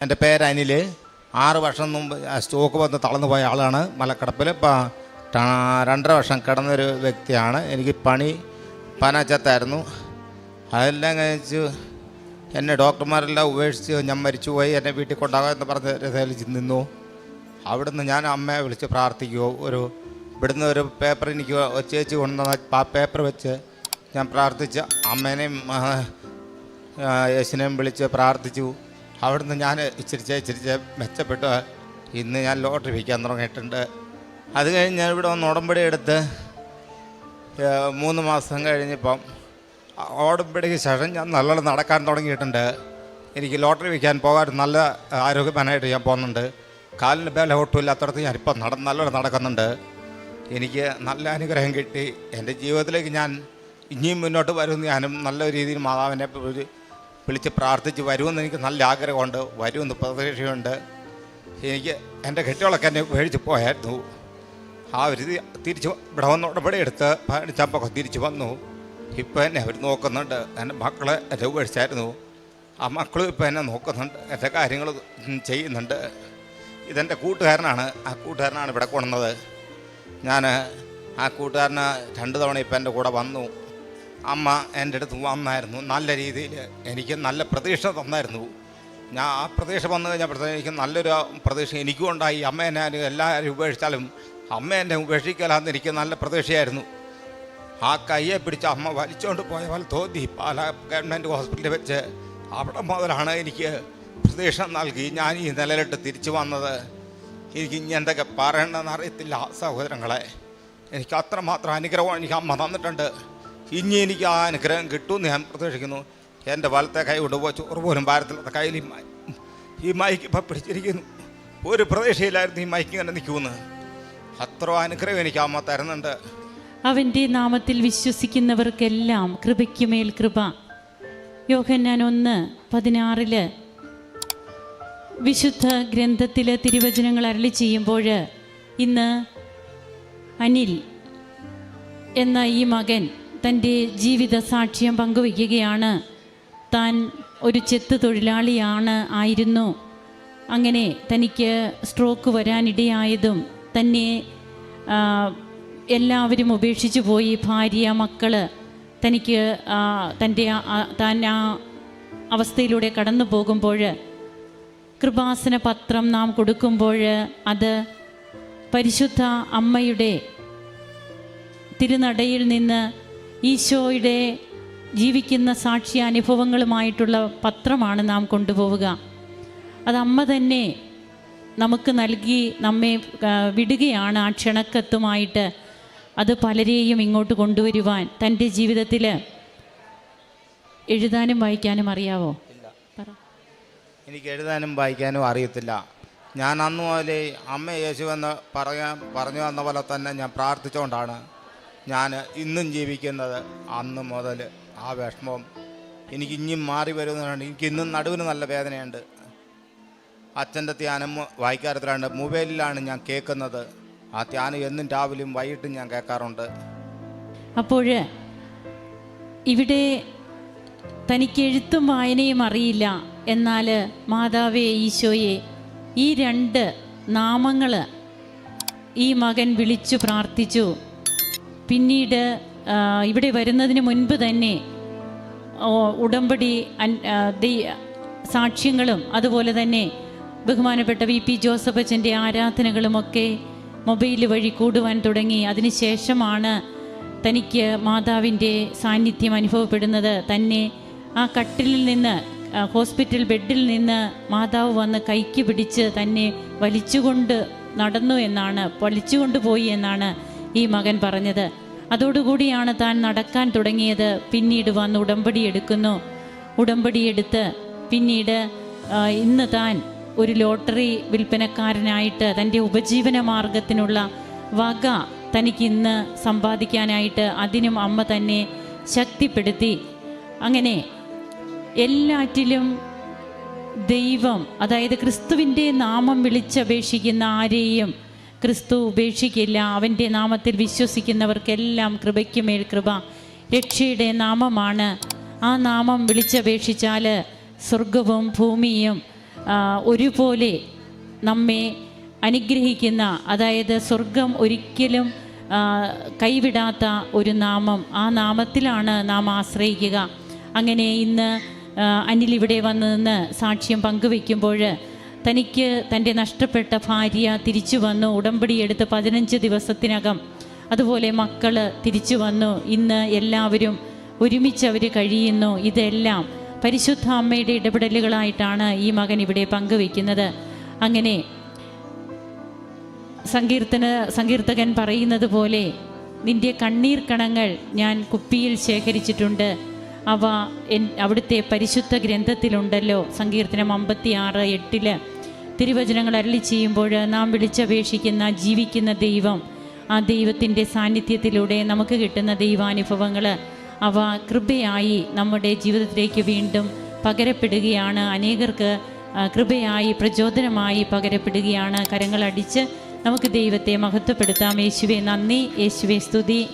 എൻ്റെ പേര് അനിൽ. 6 വർഷം മുമ്പ് സ്ട്രോക്ക് വന്ന് തളർന്നു പോയ ആളാണ്. മലക്കടപ്പിൽ ഇപ്പം 2.5 വർഷം കിടന്നൊരു വ്യക്തിയാണ്. എനിക്ക് പണി പനച്ചത്തായിരുന്നു. അതെല്ലാം കഴിച്ച് എന്നെ ഡോക്ടർമാരെല്ലാം ഉപേക്ഷിച്ച് ഞാൻ മരിച്ചുപോയി, എന്നെ വീട്ടിൽ കൊണ്ടാകാമെന്ന് പറഞ്ഞ് രഥയിലിച്ച് നിന്നു. അവിടുന്ന് ഞാൻ അമ്മയെ വിളിച്ച് പ്രാർത്ഥിക്കുമോ, ഇവിടുന്ന് ഒരു പേപ്പർ എനിക്ക് ചേച്ചി കൊണ്ടുവന്ന ആ പേപ്പർ വെച്ച് ഞാൻ പ്രാർത്ഥിച്ച് അമ്മേനെയും യേശുവിനെയും വിളിച്ച് പ്രാർത്ഥിച്ചു. അവിടുന്ന് ഞാൻ ഇച്ചിരിച്ച് മെച്ചപ്പെട്ട് ഇന്ന് ഞാൻ ലോട്ടറി വിൽക്കാൻ തുടങ്ങിയിട്ടുണ്ട്. അത് കഴിഞ്ഞ് ഞാൻ ഇവിടെ വന്ന് ഉടമ്പടി എടുത്ത് 3 മാസം കഴിഞ്ഞപ്പം ഉടമ്പടിക്ക് ശേഷം ഞാൻ നല്ലോണം നടക്കാൻ തുടങ്ങിയിട്ടുണ്ട്. എനിക്ക് ലോട്ടറി വിൽക്കാൻ പോകാൻ നല്ല ആരോഗ്യവാനായിട്ട് ഞാൻ പോകുന്നുണ്ട്. കാലിന് ബലം ഒട്ടുമില്ലാത്തടത്ത് ഞാനിപ്പം നല്ലോണം നടക്കുന്നുണ്ട്. എനിക്ക് നല്ല അനുഗ്രഹം കിട്ടി. എൻ്റെ ജീവിതത്തിലേക്ക് ഞാൻ ഇനിയും മുന്നോട്ട് വരുമെന്ന് ഞാനും നല്ല രീതിയിൽ മാതാവിനെ വിളിച്ച് പ്രാർത്ഥിച്ച് വരുമെന്ന് എനിക്ക് നല്ല ആഗ്രഹമുണ്ട്, വരുമെന്ന് പ്രതീക്ഷയുണ്ട്. എനിക്ക് എൻ്റെ കെട്ടികളൊക്കെ എന്നെ മേടിച്ച് പോയായിരുന്നു. ആ ഒരു തിരിച്ച് ഇവിടെ വന്ന് ഉടമ്പടി എടുത്ത് പഠിച്ചപ്പോൾ തിരിച്ച് വന്നു. ഇപ്പോൾ എന്നെ അവർ നോക്കുന്നുണ്ട്. എൻ്റെ മക്കളെ എന്നെ ഉപേക്ഷിച്ചായിരുന്നു. ആ മക്കളും ഇപ്പോൾ എന്നെ നോക്കുന്നുണ്ട്, എൻ്റെ കാര്യങ്ങൾ ചെയ്യുന്നുണ്ട്. ഇതെൻ്റെ കൂട്ടുകാരനാണ്. ആ കൂട്ടുകാരനാണ് ഇവിടെ കൊണ്ടുവന്നത്. ഞാൻ ആ കൂട്ടുകാരന് 2 തവണ ഇപ്പം എൻ്റെ കൂടെ വന്നു. അമ്മ എൻ്റെ അടുത്ത് വന്നായിരുന്നു. നല്ല രീതിയിൽ എനിക്ക് നല്ല പ്രതീക്ഷ തന്നായിരുന്നു. ഞാൻ ആ പ്രതീക്ഷ വന്നു കഴിഞ്ഞപ്പോഴത്തേക്ക് എനിക്ക് നല്ലൊരു പ്രതീക്ഷ എനിക്കും ഉണ്ടായി. അമ്മ എന്നെ എല്ലാവരും ഉപേക്ഷിച്ചാലും അമ്മ എന്നെ ഉപേക്ഷിക്കലാന്ന് എനിക്ക് നല്ല പ്രതീക്ഷയായിരുന്നു. ആ കയ്യെ പിടിച്ച് അമ്മ വലിച്ചുകൊണ്ട് പോയ പോലെ തോന്നി. പാലാ ഗവൺമെൻറ് ഹോസ്പിറ്റലിൽ വെച്ച് അവിടെ മുതലാണ് എനിക്ക് പ്രതീക്ഷ നൽകി ഞാൻ ഈ നിലയിലിട്ട് തിരിച്ചു വന്നത്. എനിക്ക് ഇനി എന്തൊക്കെ പറയണമെന്ന് അറിയത്തില്ല സഹോദരങ്ങളെ. എനിക്ക് അത്രമാത്രം അനുഗ്രഹം എനിക്ക് അമ്മ തന്നിട്ടുണ്ട്. ഇനി എനിക്ക് ആ അനുഗ്രഹം കിട്ടുമെന്ന് ഞാൻ പ്രതീക്ഷിക്കുന്നു. എൻ്റെ വലത്തെ കൈ കൊണ്ടുപോയി ചോറ് പോലും ഭാരത്തിലത്തെ കയ്യിൽ ഈ മൈക്ക് ഇപ്പം പിടിച്ചിരിക്കുന്നു. ഒരു പ്രതീക്ഷയിലായിരുന്നു ഈ മൈക്ക് ഇങ്ങനെ നിൽക്കുമെന്ന്. അത്ര അനുഗ്രഹം എനിക്ക് അമ്മ തരുന്നുണ്ട്. അവൻ്റെ നാമത്തിൽ വിശ്വസിക്കുന്നവർക്കെല്ലാം കൃപയ്ക്കുമേൽ കൃപ. യോഹന്നാൻ 1:16 വിശുദ്ധ ഗ്രന്ഥത്തിൽ തിരുവചനങ്ങൾ അരുളി ചെയ്യുമ്പോൾ ഇന്ന് അനിൽ എന്ന ഈ മകൻ തൻ്റെ ജീവിത സാക്ഷ്യം പങ്കുവയ്ക്കുകയാണ്. താൻ ഒരു ചെത്ത് ആയിരുന്നു. അങ്ങനെ തനിക്ക് സ്ട്രോക്ക് വരാനിടയായതും തന്നെ എല്ലാവരും ഉപേക്ഷിച്ചു പോയി. ഭാര്യ, മക്കൾ, തനിക്ക് താൻ ആ അവസ്ഥയിലൂടെ കടന്നു പോകുമ്പോൾ കൃപാസന പത്രം നാം കൊടുക്കുമ്പോൾ അത് പരിശുദ്ധ അമ്മയുടെ തിരുനടയിൽ നിന്ന് ഈശോയുടെ ജീവിക്കുന്ന സാക്ഷ്യാനുഭവങ്ങളുമായിട്ടുള്ള പത്രമാണ് നാം കൊണ്ടുപോവുക. അത് അമ്മ തന്നെ നമുക്ക് നൽകി നമ്മെ വിടുകയാണ് ആ ക്ഷണക്കത്തുമായിട്ട്. അത് പലരെയും ഇങ്ങോട്ട് കൊണ്ടുവരുവാൻ. തൻ്റെ ജീവിതത്തിൽ എഴുതാനും വായിക്കാനും അറിയാവോ? എനിക്ക് എഴുതാനും വായിക്കാനും അറിയത്തില്ല. ഞാൻ അന്ന് മുതലേ അമ്മ യേശുവെന്ന് പറഞ്ഞു വന്ന പോലെ തന്നെ ഞാൻ പ്രാർത്ഥിച്ചുകൊണ്ടാണ് ഞാൻ ഇന്നും ജീവിക്കുന്നത്. അന്ന് മുതൽ ആ വിഷമം എനിക്ക് ഇനിയും മാറി വരുന്നതാണ്. എനിക്ക് ഇന്നും നടുവിന് നല്ല വേദനയുണ്ട്. അച്ഛൻ്റെ ധ്യാനം വായിക്കാറിലാണ്, മൊബൈലിലാണ് ഞാൻ കേൾക്കുന്നത്. ആ ധ്യാനം എന്നും രാവിലെയും വൈകിട്ടും ഞാൻ കേൾക്കാറുണ്ട്. അപ്പോൾ ഇവിടെ തനിക്ക് എഴുത്തും വായനയും അറിയില്ല. എന്നാൽ മാതാവേ ഈശോയെ, ഈ 2 നാമങ്ങൾ ഈ മകൻ വിളിച്ചു പ്രാർത്ഥിച്ചു. പിന്നീട് ഇവിടെ വരുന്നതിന് മുൻപ് തന്നെ ഉടമ്പടി സാക്ഷ്യങ്ങളും അതുപോലെ തന്നെ ബഹുമാനപ്പെട്ട VP ജോസഫ് അച്ഛൻ്റെ ആരാധനകളുമൊക്കെ മൊബൈൽ വഴി കൂടുവാൻ തുടങ്ങി. അതിനുശേഷമാണ് തനിക്ക് മാതാവിൻ്റെ സാന്നിധ്യം അനുഭവപ്പെടുന്നത്. തന്നെ ആ കട്ടിലിൽ നിന്ന്, ഹോസ്പിറ്റൽ ബെഡിൽ നിന്ന് മാതാവ് വന്ന് കൈക്ക് പിടിച്ച് തന്നെ വലിച്ചുകൊണ്ട് പോയി എന്നാണ് ഈ മകൻ പറഞ്ഞത്. അതോടുകൂടിയാണ് താൻ നടക്കാൻ തുടങ്ങിയത്. പിന്നീട് വന്ന് ഉടമ്പടി എടുത്ത് പിന്നീട് ഇന്ന് താൻ ഒരു ലോട്ടറി വിൽപ്പനക്കാരനായിട്ട് തൻ്റെ ഉപജീവന മാർഗത്തിനുള്ള വക തനിക്കിന്ന് സമ്പാദിക്കാനായിട്ട് അതിനും അമ്മ തന്നെ ശക്തിപ്പെടുത്തി. അങ്ങനെ എല്ലാറ്റിലും ദൈവം, അതായത് ക്രിസ്തുവിൻ്റെ നാമം വിളിച്ചപേക്ഷിക്കുന്ന ആരെയും ക്രിസ്തു ഉപേക്ഷിക്കില്ല. അവൻ്റെ നാമത്തിൽ വിശ്വസിക്കുന്നവർക്കെല്ലാം കൃപയ്ക്കുമേൽ കൃപ. രക്ഷയുടെ നാമമാണ്. ആ നാമം വിളിച്ചപേക്ഷിച്ചാൽ സ്വർഗവും ഭൂമിയും ഒരുപോലെ നമ്മെ അനുഗ്രഹിക്കുന്ന, അതായത് സ്വർഗം ഒരിക്കലും കൈവിടാത്ത ഒരു നാമം, ആ നാമത്തിലാണ് നാം ആശ്രയിക്കുക. അങ്ങനെ ഇന്ന് അനിൽ ഇവിടെ വന്ന് നിന്ന് സാക്ഷ്യം പങ്കുവെക്കുമ്പോൾ തനിക്ക് തൻ്റെ നഷ്ടപ്പെട്ട ഭാര്യ തിരിച്ചു വന്നു, ഉടമ്പടി എടുത്ത് 15 ദിവസത്തിനകം. അതുപോലെ മക്കൾ തിരിച്ചു വന്നു. ഇന്ന് എല്ലാവരും ഒരുമിച്ച് അവർ കഴിയുന്നു. ഇതെല്ലാം പരിശുദ്ധ അമ്മയുടെ ഇടപെടലുകളായിട്ടാണ് ഈ മകൻ ഇവിടെ പങ്കുവെക്കുന്നത്. അങ്ങനെ സങ്കീർത്തകൻ പറയുന്നത് പോലെ നിൻ്റെ കണ്ണീർ കണങ്ങൾ ഞാൻ കുപ്പിയിൽ ശേഖരിച്ചിട്ടുണ്ട്, അവ അവിടുത്തെ പരിശുദ്ധ ഗ്രന്ഥത്തിലുണ്ടല്ലോ. സങ്കീർത്തനം 56:8 തിരുവചനങ്ങൾ അരുളി ചെയ്യുമ്പോൾ നാം വിളിച്ചപേക്ഷിക്കുന്ന ജീവിക്കുന്ന ദൈവം, ആ ദൈവത്തിൻ്റെ സാന്നിധ്യത്തിലൂടെ നമുക്ക് കിട്ടുന്ന ദൈവാനുഭവങ്ങൾ അവ കൃപയായി നമ്മുടെ ജീവിതത്തിലേക്ക് വീണ്ടും പകരപ്പെടുകയാണ്. അനേകർക്ക് കൃപയായി പ്രചോദനമായി പകരപ്പെടുകയാണ്. കരങ്ങളടിച്ച് നമുക്ക് ദൈവത്തെ മഹത്വപ്പെടുത്താം. യേശുവേ നന്ദി, യേശുവേ സ്തുതി.